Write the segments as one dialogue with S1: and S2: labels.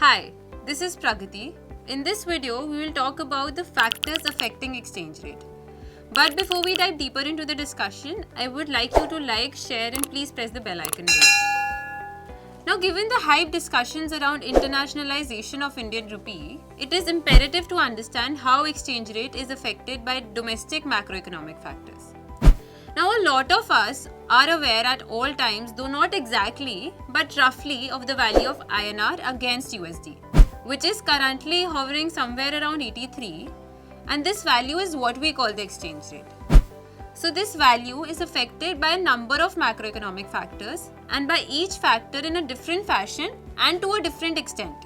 S1: Hi, this is Pragati. In this video, we will talk about the factors affecting exchange rate. But before we dive deeper into the discussion, I would like you to like, share and please press the bell icon below. Now, given the hype discussions around internationalization of Indian rupee, it is imperative to understand how exchange rate is affected by domestic macroeconomic factors. Now, a lot of us are aware at all times, though not exactly, but roughly, of the value of INR against USD, which is currently hovering somewhere around 83, and this value is what we call the exchange rate. So, this value is affected by a number of macroeconomic factors, and by each factor in a different fashion and to a different extent.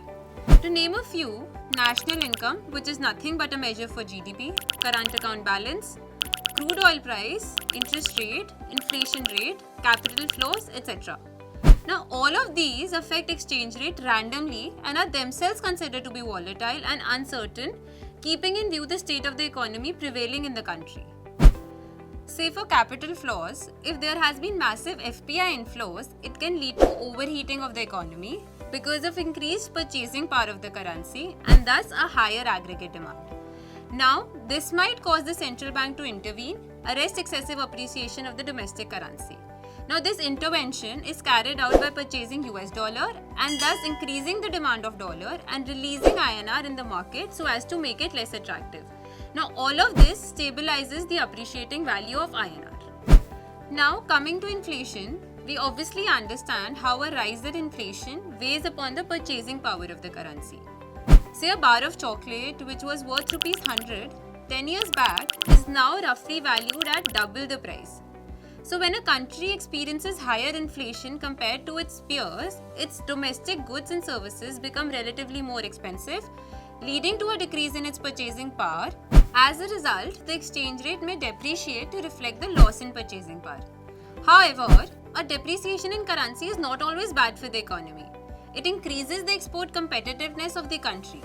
S1: To name a few, national income, which is nothing but a measure for GDP, current account balance, crude oil price, interest rate, inflation rate, capital flows, etc. Now, all of these affect exchange rate randomly and are themselves considered to be volatile and uncertain, keeping in view the state of the economy prevailing in the country. Say for capital flows, if there has been massive FPI inflows, it can lead to overheating of the economy because of increased purchasing power of the currency and thus a higher aggregate demand. Now, this might cause the central bank to intervene, arrest excessive appreciation of the domestic currency. Now, this intervention is carried out by purchasing US dollar and thus increasing the demand of dollar and releasing INR in the market so as to make it less attractive. Now, all of this stabilizes the appreciating value of INR. Now, coming to inflation, we obviously understand how a rise in inflation weighs upon the purchasing power of the currency. Say a bar of chocolate which was worth Rs 100 10 years back is now roughly valued at double the price. So when a country experiences higher inflation compared to its peers, its domestic goods and services become relatively more expensive, leading to a decrease in its purchasing power. As a result, the exchange rate may depreciate to reflect the loss in purchasing power. However, a depreciation in currency is not always bad for the economy. It increases the export competitiveness of the country.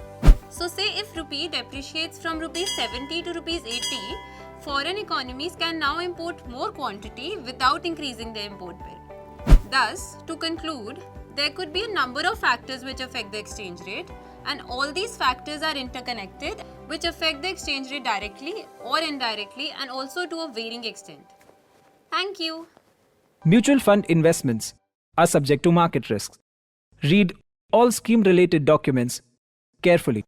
S1: So say if rupee depreciates from rupees 70 to rupees 80, foreign economies can now import more quantity without increasing the import bill. Thus, to conclude, there could be a number of factors which affect the exchange rate, and all these factors are interconnected, which affect the exchange rate directly or indirectly and also to a varying extent. Thank you.
S2: Mutual fund investments are subject to market risks. Read all scheme-related documents carefully.